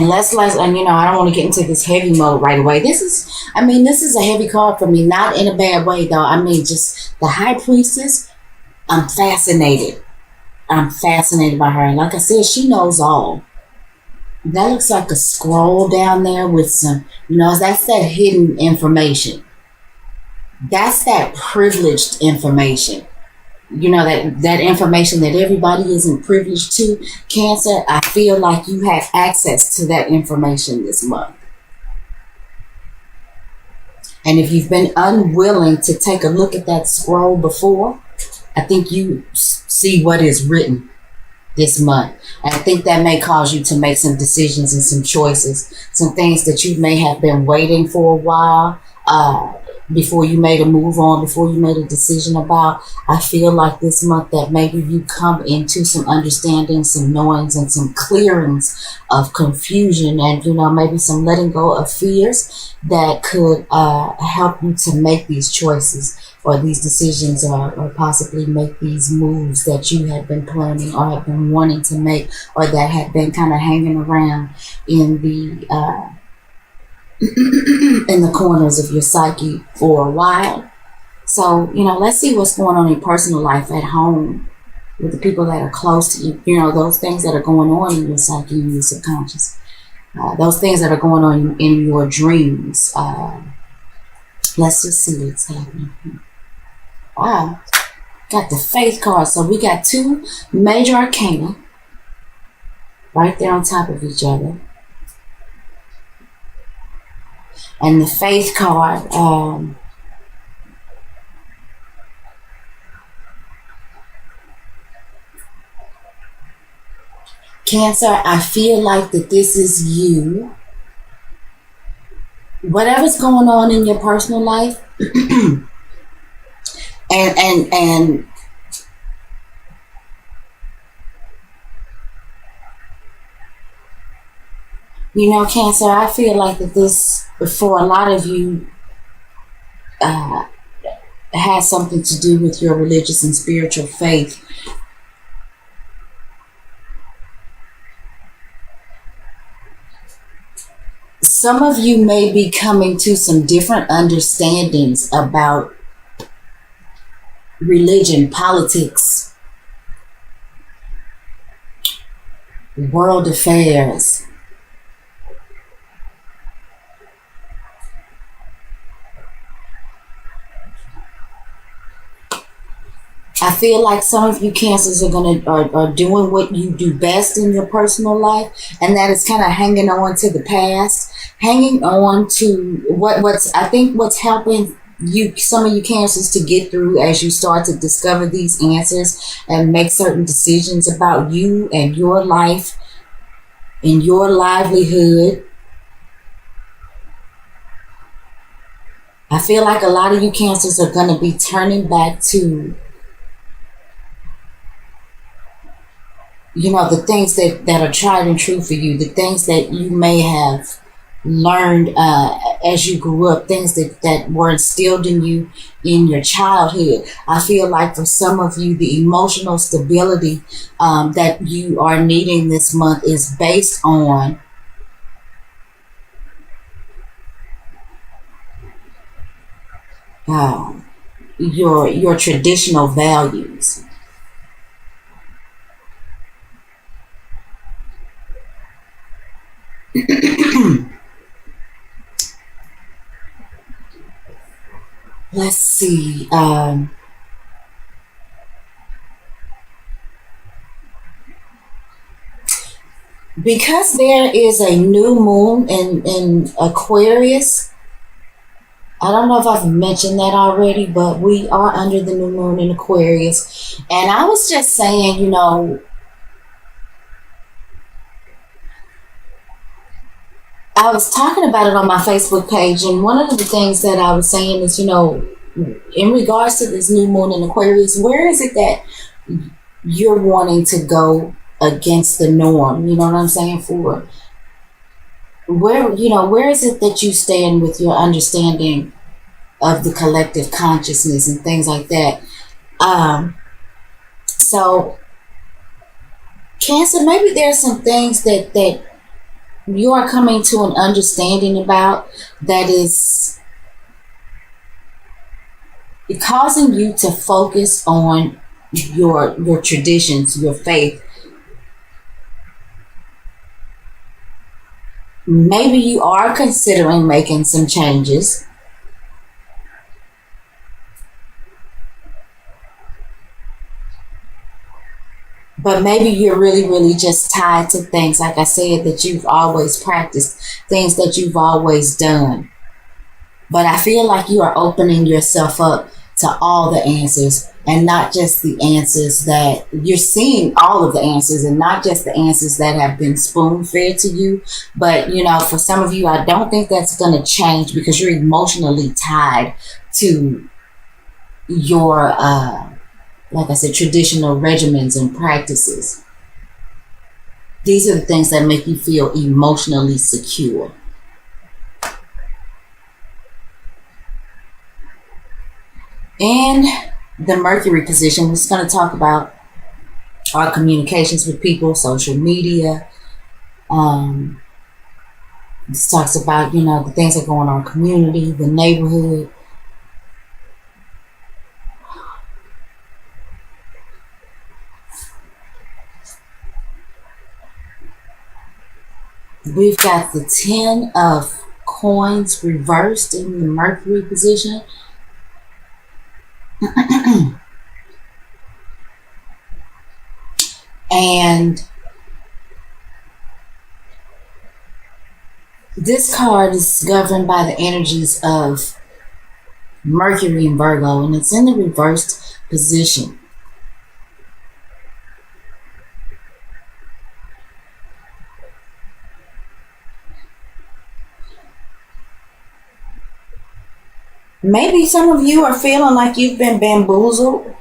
And and I don't want to get into this heavy mode right away. This is a heavy card for me, not in a bad way though. Just the high priestess. I'm fascinated. I'm fascinated by her. And like I said, she knows all. That looks like a scroll down there with some, that's that hidden information. That's that privileged information. That information that everybody isn't privileged to. Cancer, I feel like you have access to that information this month. And if you've been unwilling to take a look at that scroll before, I think you see what is written this month. And I think that may cause you to make some decisions and some choices, some things that you may have been waiting for a while, before you made a move on, before you made a decision about. I feel like this month that maybe you come into some understanding, some knowings, and some clearings of confusion, and maybe some letting go of fears that could help you to make these choices or these decisions, or possibly make these moves that you have been planning or have been wanting to make, or that have been kind of hanging around in the in the corners of your psyche for a while. So, let's see what's going on in personal life at home with the people that are close to you. Those things that are going on in your psyche and your subconscious. Those things that are going on in your dreams. Let's just see what's happening. Wow. Got the Faith card. So we got two major arcana right there on top of each other. And the Faith card, Cancer, I feel like that this is you. Whatever's going on in your personal life, and Cancer, I feel like that this, for a lot of you, has something to do with your religious and spiritual faith. Some of you may be coming to some different understandings about religion, politics, world affairs. I feel like some of you Cancers are doing what you do best in your personal life, and that is kind of hanging on to the past, hanging on to what's helping you, some of you Cancers, to get through as you start to discover these answers and make certain decisions about you and your life and your livelihood. I feel like a lot of you Cancers are going to be turning back to the things that are tried and true for you, the things that you may have learned as you grew up, things that were instilled in you in your childhood. I feel like for some of you, the emotional stability that you are needing this month is based on your traditional values. Let's see. Because there is a new moon in Aquarius. I don't know if I've mentioned that already, but we are under the new moon in Aquarius. And I was just saying, I was talking about it on my Facebook page, and one of the things that I was saying is, in regards to this new moon in Aquarius, where is it that you're wanting to go against the norm? You know what I'm saying? Where is it that you stand with your understanding of the collective consciousness and things like that? So Cancer, maybe there's some things that you are coming to an understanding about that is causing you to focus on your traditions, your faith. Maybe you are considering making some changes, but maybe you're really just tied to things, like I said, that you've always practiced, things that you've always done. But I feel like you are opening yourself up to all the answers, and not just the answers that you're seeing, all of the answers, and not just the answers that have been spoon fed to you. But, for some of you, I don't think that's going to change because you're emotionally tied to your, like I said, traditional regimens and practices. These are the things that make you feel emotionally secure. In the Mercury position, we're just going to talk about our communications with people, social media. This talks about, the things that go on in our community, the neighborhood. We've got the 10 of coins reversed in the Mercury position. And this card is governed by the energies of Mercury and Virgo, and it's in the reversed position. Maybe some of you are feeling like you've been bamboozled.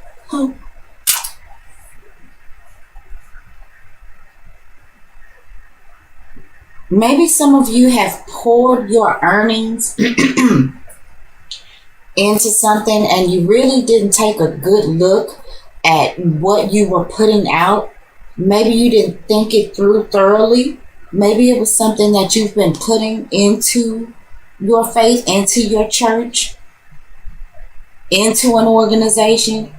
Maybe some of you have poured your earnings into something and you really didn't take a good look at what you were putting out. Maybe you didn't think it through thoroughly. Maybe it was something that you've been putting into your faith, into your church, into an organization.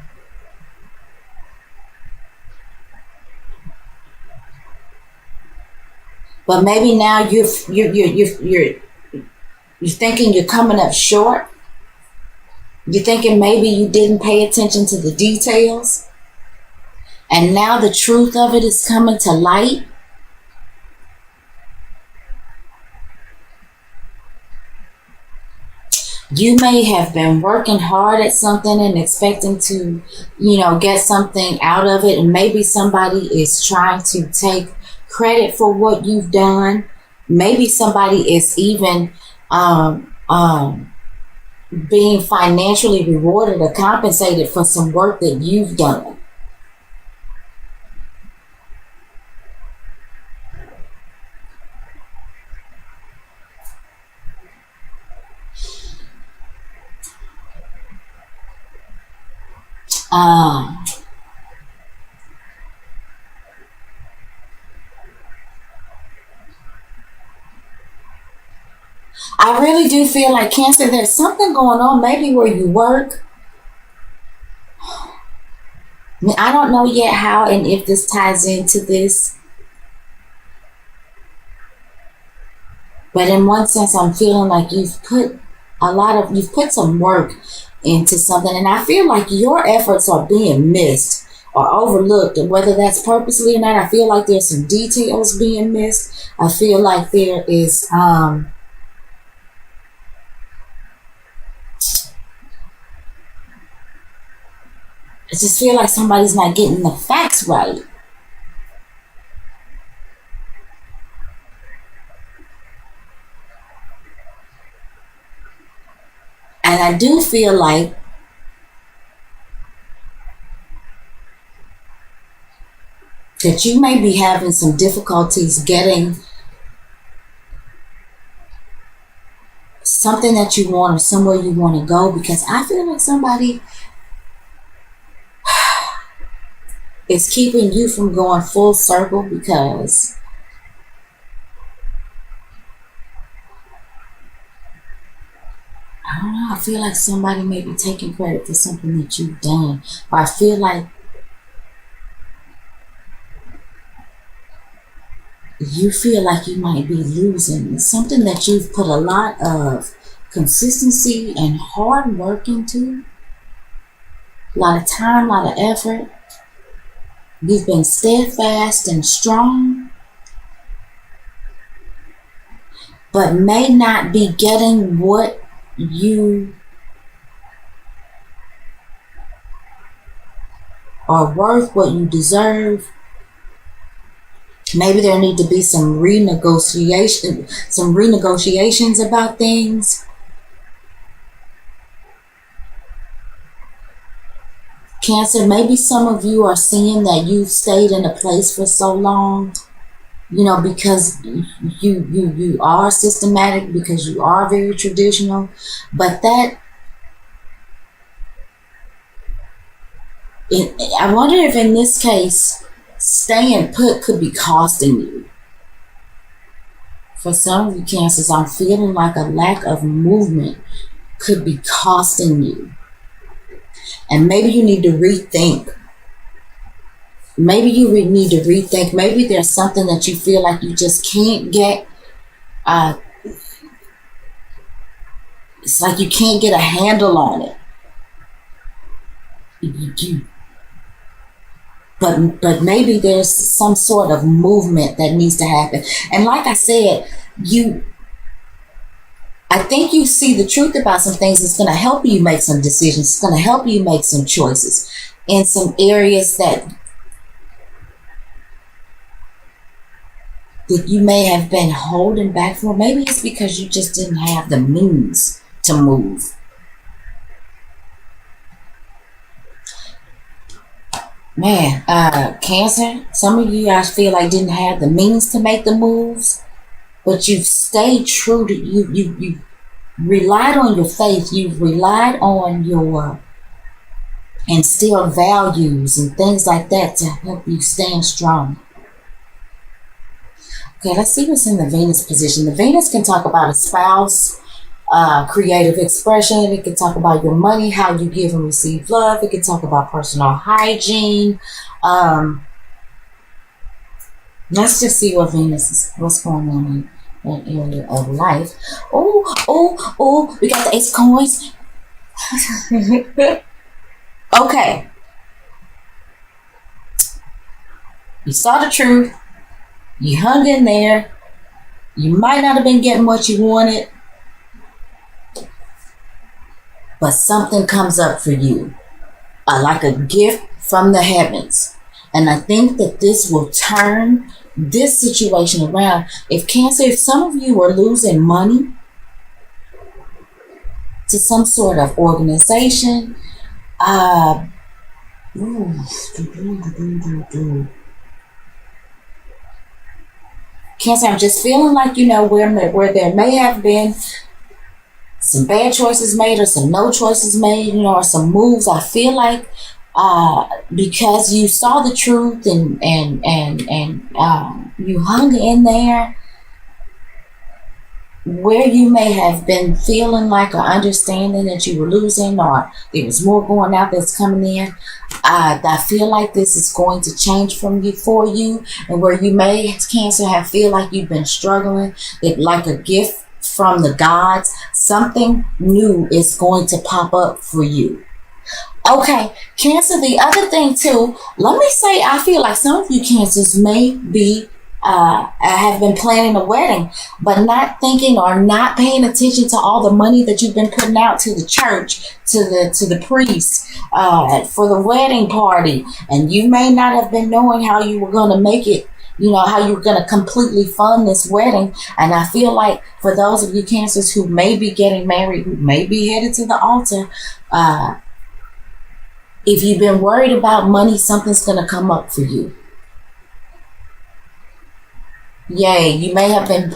But maybe now you're thinking you're coming up short. You're thinking maybe you didn't pay attention to the details. And now the truth of it is coming to light. You may have been working hard at something and expecting to, get something out of it. And maybe somebody is trying to take credit for what you've done. Maybe somebody is even being financially rewarded or compensated for some work that you've done. I really do feel like, Cancer, there's something going on maybe where you work. I don't know yet how and if this ties into this. But in one sense, I'm feeling like you've put some work into something. And I feel like your efforts are being missed or overlooked. And whether that's purposely or not, I feel like there's some details being missed. I feel like there is... I just feel like somebody's not getting the facts right. And I do feel like that you may be having some difficulties getting something that you want or somewhere you want to go, because I feel like somebody is keeping you from going full circle, because I feel like somebody may be taking credit for something that you've done. Or I feel like you might be losing. It's something that you've put a lot of consistency and hard work into. A lot of time, a lot of effort. You've been steadfast and strong, but may not be getting what you are worth, what you deserve. Maybe there need to be some renegotiations about things. Cancer, maybe some of you are seeing that you've stayed in a place for so long, because you are systematic, because you are very traditional, but I wonder if in this case, staying put could be costing you. For some of you Cancers, I'm feeling like a lack of movement could be costing you. And maybe you need to rethink. Maybe there's something that you feel like you just can't get. It's like you can't get a handle on it. But maybe there's some sort of movement that needs to happen. And like I said, I think you see the truth about some things. It's going to help you make some decisions. It's going to help you make some choices in some areas that you may have been holding back for. Maybe it's because you just didn't have the means to move. Man, Cancer, some of you I feel like didn't have the means to make the moves, but you've stayed true to you relied on your faith, you've relied on your instilled values and things like that to help you stand strong. Okay, let's see what's in the Venus position. The Venus can talk about a spouse, creative expression. It can talk about your money, how you give and receive love. It can talk about personal hygiene. Let's just see what what's going on in that area of life. Oh, we got the Ace of Coins. Okay. You saw the truth. You hung in there. You might not have been getting what you wanted, but something comes up for you, like a gift from the heavens. And I think that this will turn this situation around. If some of you are losing money to some sort of organization, Cancer, I'm just feeling like, where there may have been some bad choices made or some no choices made, or some moves. I feel like because you saw the truth and you hung in there, where you may have been feeling like or understanding that you were losing or there was more going out that's coming in, I feel like this is going to change for you, and where you may, Cancer, feel like you've been struggling, like a gift from the gods, something new is going to pop up for you. Okay, Cancer, the other thing too, let me say, I feel like some of you Cancers may be have been planning a wedding, but not thinking or not paying attention to all the money that you've been putting out to the church, to the priest, for the wedding party. And you may not have been knowing how you were going to make it, how you were going to completely fund this wedding. And I feel like for those of you Cancers who may be getting married, who may be headed to the altar, if you've been worried about money, something's going to come up for you. Yay, you may have been,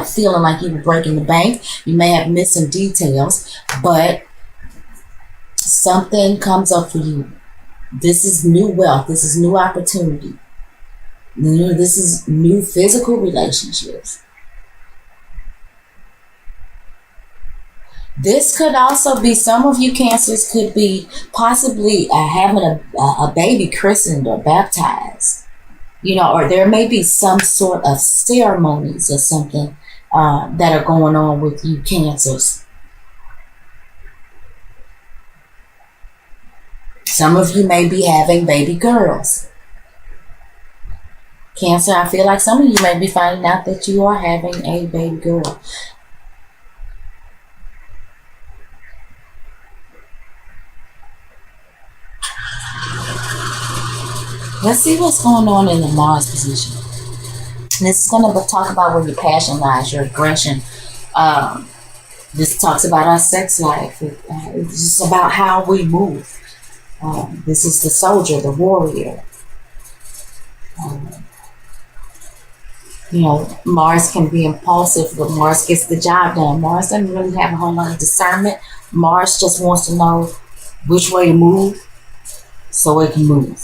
feeling like you were breaking the bank. You may have missed some details, but something comes up for you. This is new wealth. This is new opportunity. This is new physical relationships. This could also be, some of you Cancers could be possibly having a baby christened or baptized, or there may be some sort of ceremonies or something that are going on with you Cancers. Some of you may be having baby girls. Cancer, I feel like some of you may be finding out that you are having a baby girl. Let's see what's going on in the Mars position. This is going to talk about where your passion lies, your aggression. This talks about our sex life. It's just about how we move. This is the soldier, the warrior. Mars can be impulsive, but Mars gets the job done. Mars doesn't really have a whole lot of discernment. Mars just wants to know which way to move so it can move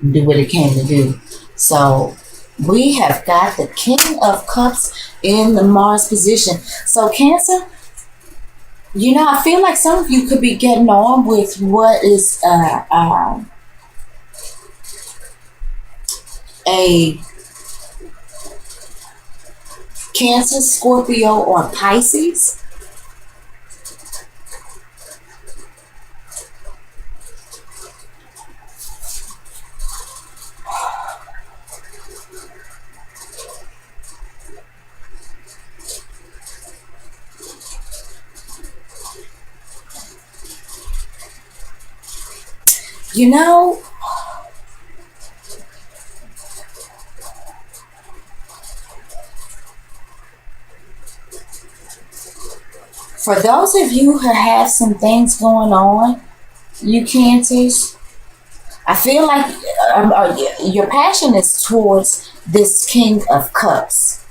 and do what it came to do. So we have got the King of Cups in the Mars position. So Cancer, I feel like some of you could be getting on with what is a Cancer, Scorpio, or Pisces. For those of you who have some things going on, you Cancers, I feel like your passion is towards this King of Cups.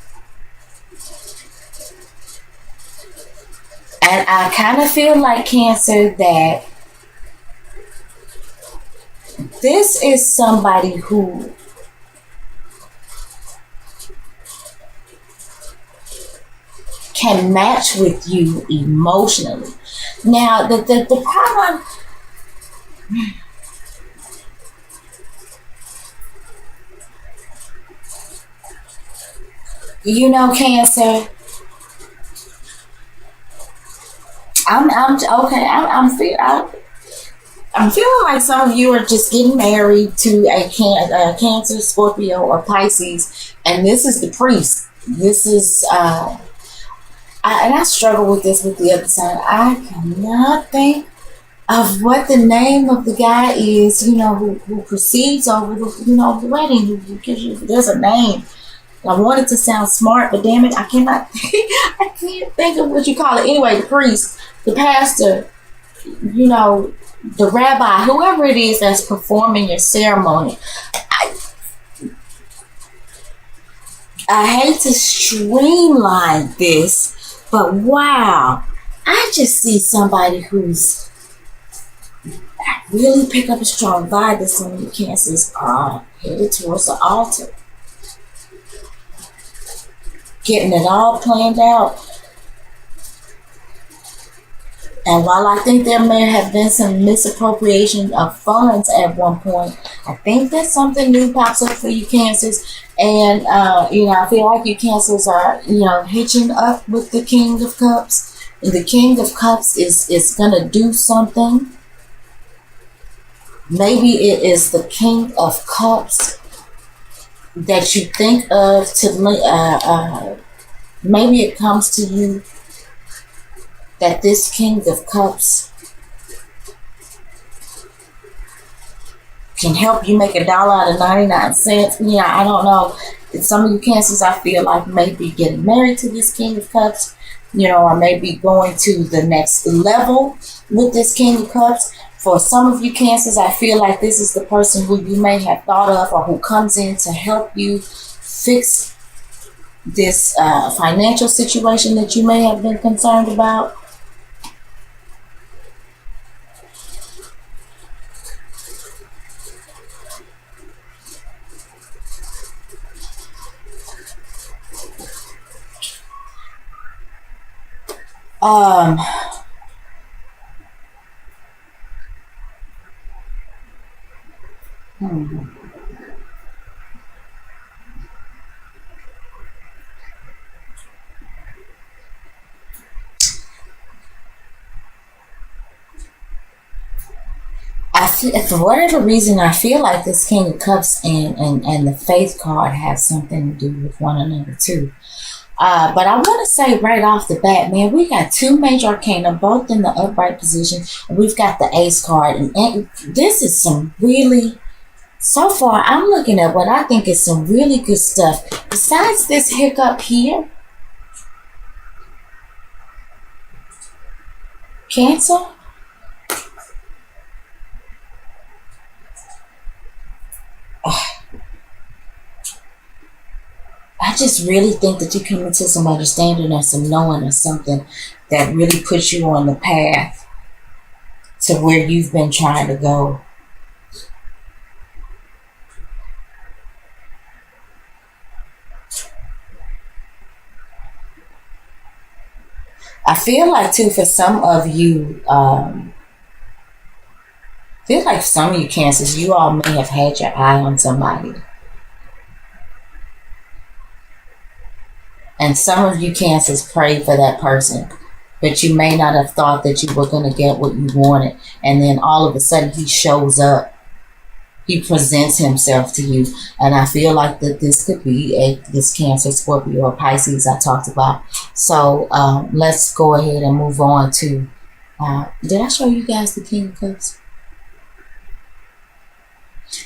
And I kind of feel like, Cancer, that this is somebody who can match with you emotionally. Now, the problem, Cancer, I'm feeling like some of you are just getting married to a Cancer, Scorpio, or Pisces, and this is the priest. This is, and I struggle with this with the other side. I cannot think of what the name of the guy is, who proceeds over the wedding, who gives you, there's a name. I want it to sound smart, but damn it, I cannot, I can't think of what you call it. Anyway, the priest, the pastor, the rabbi, whoever it is that's performing your ceremony. I hate to streamline this, but wow, I just see somebody who's really pick up a strong vibe that some of you Cancers are headed towards the altar. Getting it all planned out. And while I think there may have been some misappropriation of funds at one point, I think that something new pops up for you Cancers. And, I feel like you Cancers are, hitching up with the King of Cups. And the King of Cups is going to do something. Maybe it is the King of Cups that you think of to, maybe it comes to you that this King of Cups can help you make $1 out of 99 cents. I don't know. Some of you Cancers, I feel like, may be getting married to this King of Cups, or maybe going to the next level with this King of Cups. For some of you Cancers, I feel like this is the person who you may have thought of, or who comes in to help you fix this financial situation that you may have been concerned about. Um, hmm. I feel, for whatever reason, I feel like this King of Cups and the Faith card have something to do with one another too. But I want to say right off the bat, man, we got two major arcana, both in the upright position, and we've got the Ace card, and this is some really. So far, I'm looking at what I think is some really good stuff. Besides this hiccup here, Cancer. I just really think that you come into some understanding or some knowing or something that really puts you on the path to where you've been trying to go. I feel like too for some of you, feel like some of you Cancers, you all may have had your eye on somebody. And some of you Cancers prayed for that person, but you may not have thought that you were going to get what you wanted. And then all of a sudden he shows up. He presents himself to you. And I feel like that this could be this Cancer, Scorpio, or Pisces I talked about. So let's go ahead and move on to, did I show you guys the King of Cups?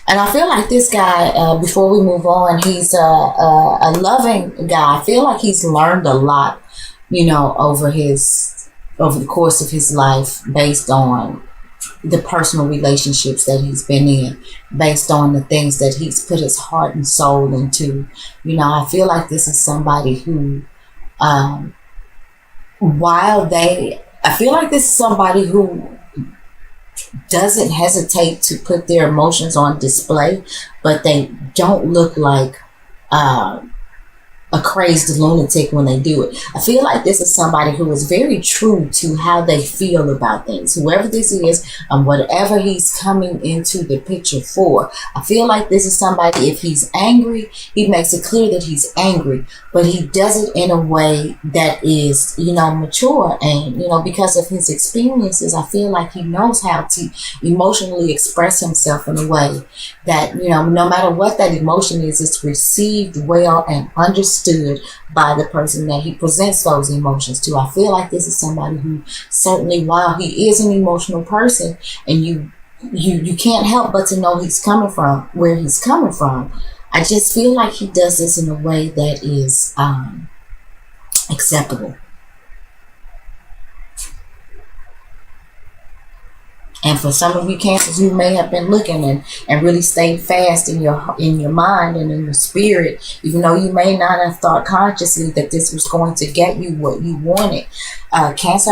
And I feel like this guy, before we move on, he's a loving guy. I feel like he's learned a lot, you know, over the course of his life, based on the personal relationships that he's been in, based on the things that he's put his heart and soul into. You know, I feel like this is somebody who, I feel like this is somebody who doesn't hesitate to put their emotions on display, but they don't look like a crazed lunatic when they do it. I feel like this is somebody who is very true to how they feel about things. Whoever this is and whatever he's coming into the picture for, I feel like this is somebody, if he's angry, he makes it clear that he's angry, but he does it in a way that is, you know, mature. And, you know, because of his experiences, I feel like he knows how to emotionally express himself in a way that, you know, no matter what that emotion is, it's received well and understood by the person that he presents those emotions to. I feel like this is somebody who certainly, while he is an emotional person, and you can't help but to know he's coming from where he's coming from, I just feel like he does this in a way that is acceptable. And for some of you Cancers, you may have been looking and really stayed fast in your mind and in your spirit, even though you may not have thought consciously that this was going to get you what you wanted. Cancer,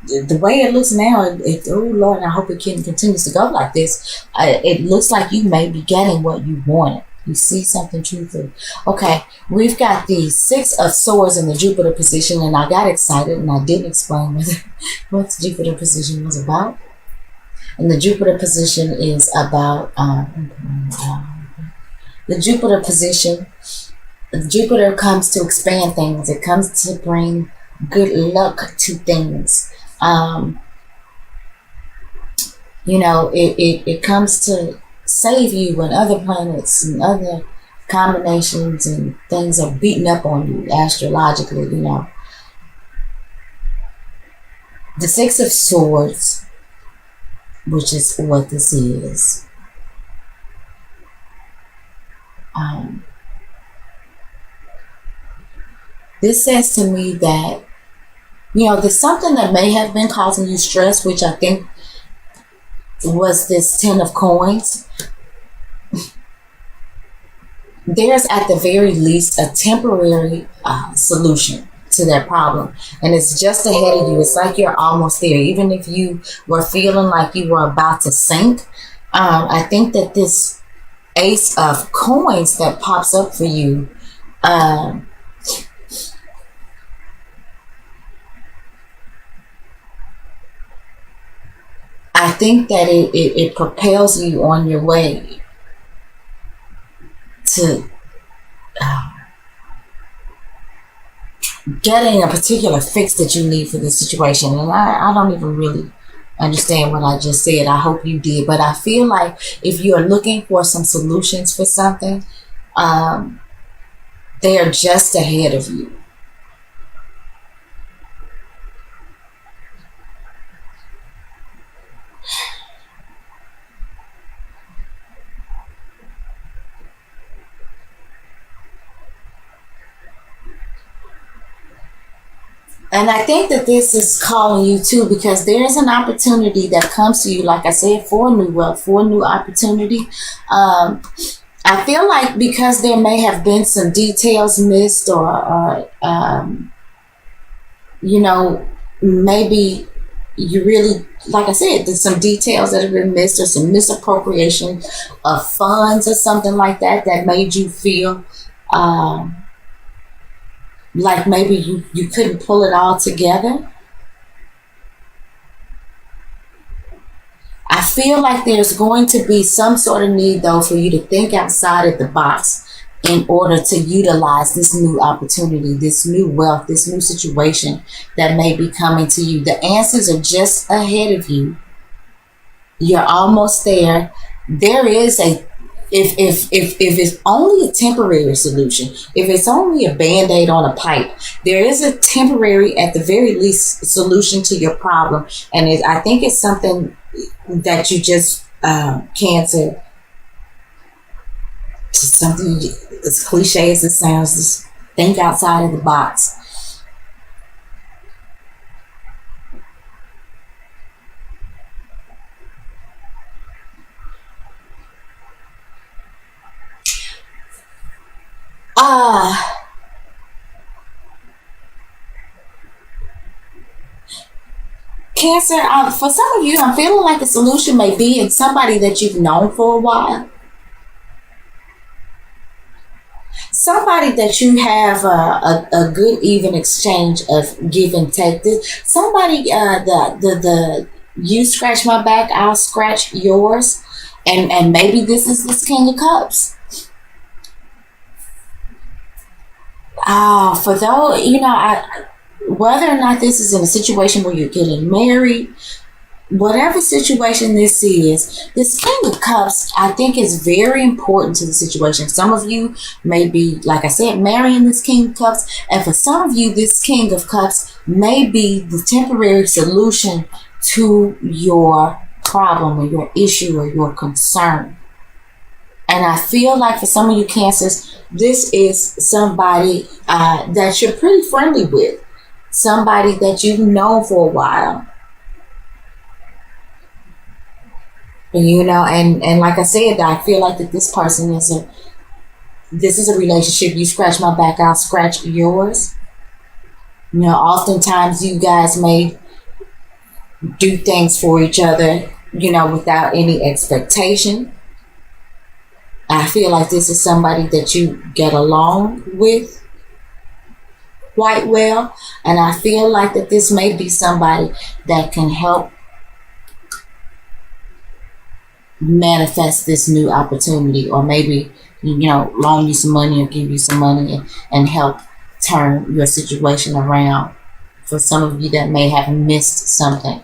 the way it looks now, oh Lord, I hope it continues to go like this. It looks like you may be getting what you wanted. You see something truthful. Okay, we've got the Six of Swords in the Jupiter position, and I got excited and I didn't explain what the Jupiter position was about. And the Jupiter position is about the Jupiter position. Jupiter comes to expand things. It comes to bring good luck to things. You know, it comes to save you when other planets and other combinations and things are beating up on you astrologically, you know. The Six of Swords, which is what this is. This says to me that, you know, there's something that may have been causing you stress, which I think was this Ten of Coins. There's at the very least a temporary solution to that problem, and it's just ahead of you. It's like you're almost there, even if you were feeling like you were about to sink. I think that this Ace of Coins that pops up for you, think that it propels you on your way to getting a particular fix that you need for this situation. And I don't even really understand what I just said. I hope you did. But I feel like if you're looking for some solutions for something, they are just ahead of you. And I think that this is calling you too, because there is an opportunity that comes to you, like I said, for new wealth, for new opportunity. I feel like because there may have been some details missed, or you know, maybe you really, like I said, there's some details that have been missed, or some misappropriation of funds or something like that that made you feel like maybe you couldn't pull it all together. I feel like there's going to be some sort of need, though, for you to think outside of the box in order to utilize this new opportunity, this new wealth, this new situation that may be coming to you. The answers are just ahead of you. You're almost there. There is a, if it's only a temporary solution, if it's only a band-aid on a pipe, there is a temporary, at the very least, solution to your problem. And I think it's something that you just, Cancer, something as cliche as it sounds, just think outside of the box. Cancer, for some of you, I'm feeling like the solution may be in somebody that you've known for a while. Somebody that you have a good even exchange of give and take. Somebody, the you scratch my back, I'll scratch yours. And maybe this King of Cups. For those, whether or not this is in a situation where you're getting married, whatever situation this is, this King of Cups, I think, is very important to the situation. Some of you may be, like I said, marrying this King of Cups. And for some of you, this King of Cups may be the temporary solution to your problem or your issue or your concern. And I feel like for some of you Cancers, this is somebody that you're pretty friendly with. Somebody that you've known for a while. And like I said, I feel like that this person is a relationship. You scratch my back, I'll scratch yours. Oftentimes you guys may do things for each other, without any expectation. I feel like this is somebody that you get along with quite well. And I feel like that this may be somebody that can help manifest this new opportunity, or maybe, loan you some money or give you some money and help turn your situation around. For some of you that may have missed something.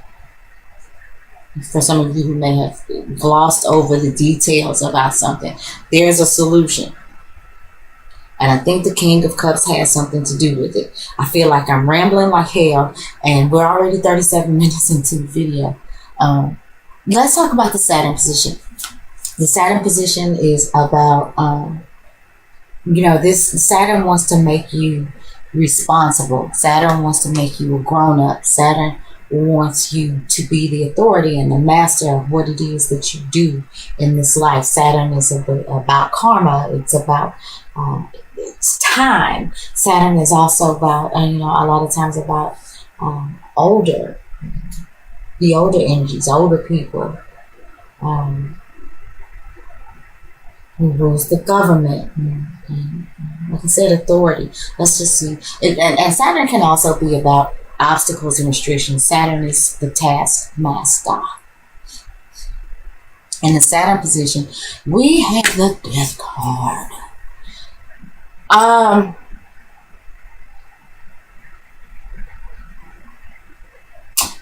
For some of you who may have glossed over the details about something, there's a solution. And I think the King of Cups has something to do with it. I feel like I'm rambling like hell, and we're already 37 minutes into the video. Let's talk about the Saturn position. The Saturn position is about, this Saturn wants to make you responsible. Saturn wants to make you a grown-up. Saturn wants you to be the authority and the master of what it is that you do in this life. Saturn is about karma. It's about it's time. Saturn is also about, a lot of times about the older energies, older people, who rules the government. And, like I said, authority. Let's just see. And Saturn can also be about obstacles and restrictions. Saturn is the taskmaster. In the Saturn position, we have the Death card.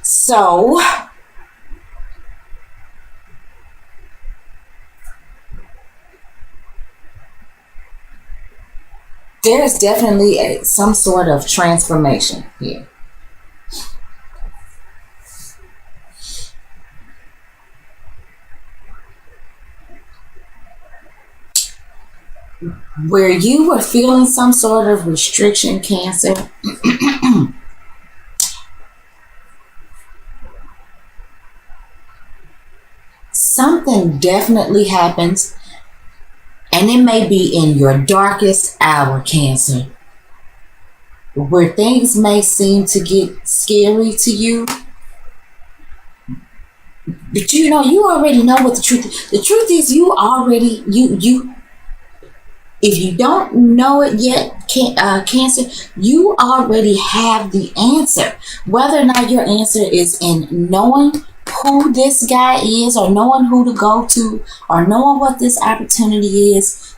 So there's definitely some sort of transformation here. Where you were feeling some sort of restriction, Cancer, something definitely happens, and it may be in your darkest hour, Cancer, where things may seem to get scary to you. But you know, you already know what the truth is. The truth is, you already, you if you don't know it yet, Cancer, you already have the answer. Whether or not your answer is in knowing who this guy is, or knowing who to go to, or knowing what this opportunity is.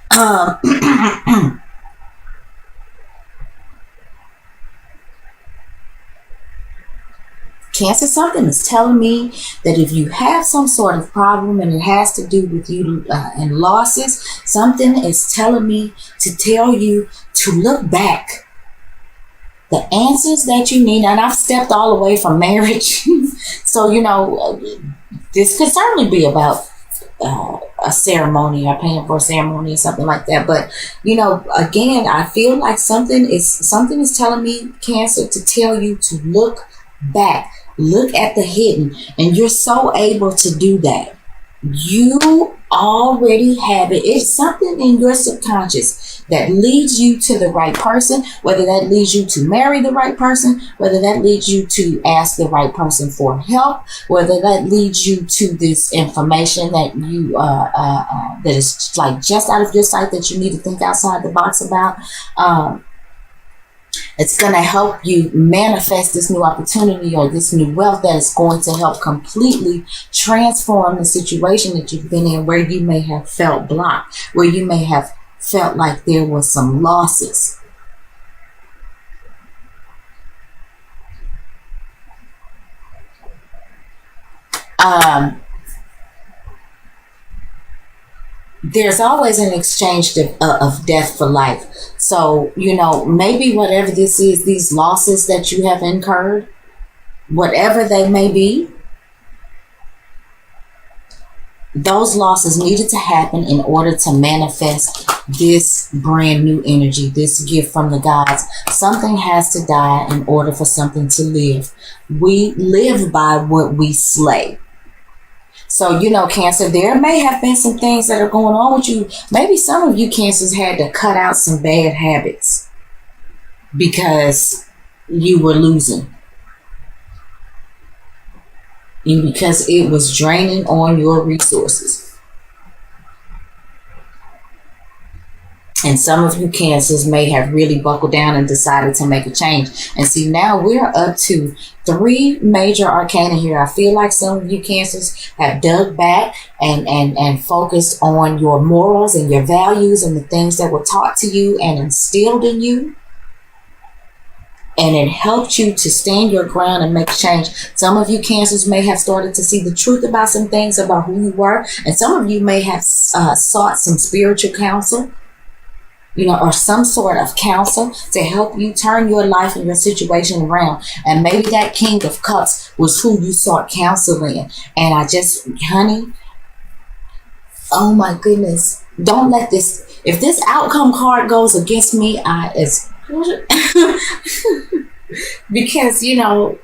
Cancer, something is telling me that if you have some sort of problem and it has to do with you and losses, something is telling me to tell you to look back. The answers that you need, and I've stepped all the way from marriage, so you know, this could certainly be about a ceremony or paying for a ceremony or something like that. But you know, again, I feel like something is telling me, Cancer, to tell you to look back, look at the hidden, and you're so able to do that. You already have it. It's something in your subconscious that leads you to the right person, whether that leads you to marry the right person, whether that leads you to ask the right person for help, whether that leads you to this information that you that is like just out of your sight, that you need to think outside the box about. It's going to help you manifest this new opportunity or this new wealth that is going to help completely transform the situation that you've been in, where you may have felt blocked, where you may have felt like there was some losses. There's always an exchange of death for life. So, you know, maybe whatever this is, these losses that you have incurred, whatever they may be, those losses needed to happen in order to manifest this brand new energy, this gift from the gods. Something has to die in order for something to live. We live by what we slay. So, you know, Cancer, there may have been some things that are going on with you. Maybe some of you Cancers had to cut out some bad habits because you were losing. And because it was draining on your resources. And some of you Cancers may have really buckled down and decided to make a change. And see, now we're up to 3 major arcana here. I feel like some of you Cancers have dug back and focused on your morals and your values and the things that were taught to you and instilled in you. And it helped you to stand your ground and make change. Some of you Cancers may have started to see the truth about some things about who you were. And some of you may have sought some spiritual counsel, you know, or some sort of counsel to help you turn your life and your situation around. And maybe that King of Cups was who you sought counsel in. And I just, honey, oh my goodness, don't let this, if this outcome card goes against me, because, you know,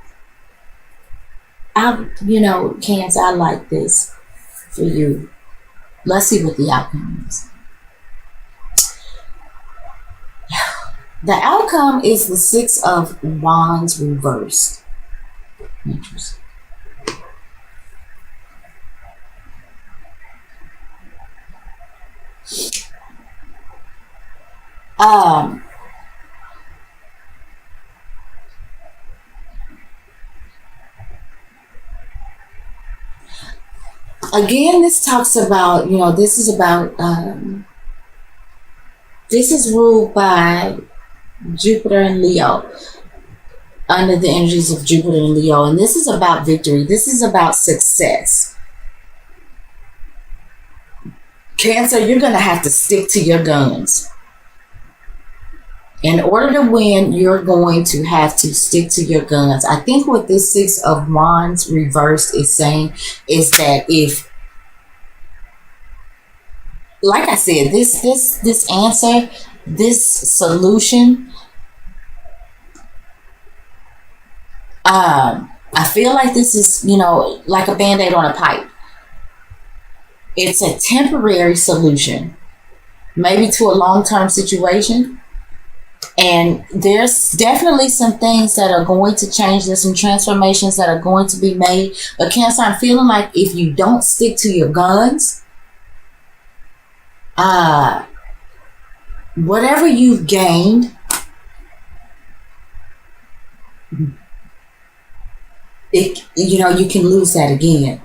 Cancer, I like this for you. Let's see what the outcome is. The outcome is the 6 of Wands reversed. Interesting. Again, this talks about, this is about, this is ruled by Jupiter and Leo, under the energies of Jupiter and Leo. And this is about victory. This is about success. Cancer, you're going to have to stick to your guns. In order to win, you're going to have to stick to your guns. I think what this Six of Wands reversed is saying is that if, like I said, this answer, this solution, I feel like this is, like a band-aid on a pipe. It's a temporary solution, maybe to a long-term situation. And there's definitely some things that are going to change. There's some transformations that are going to be made. But Cancer, I'm feeling like if you don't stick to your guns, whatever you've gained, you can lose that again.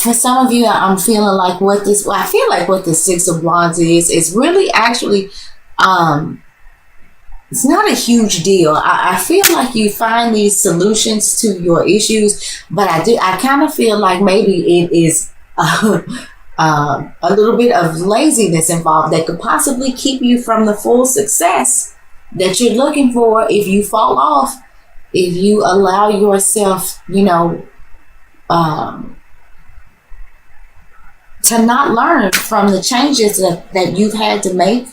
For some of you, I'm feeling like I feel like what the Six of Wands is really actually, it's not a huge deal. I feel like you find these solutions to your issues, but I kind of feel like maybe it is a little bit of laziness involved that could possibly keep you from the full success that you're looking for if you fall off, if you allow yourself, to not learn from the changes that you've had to make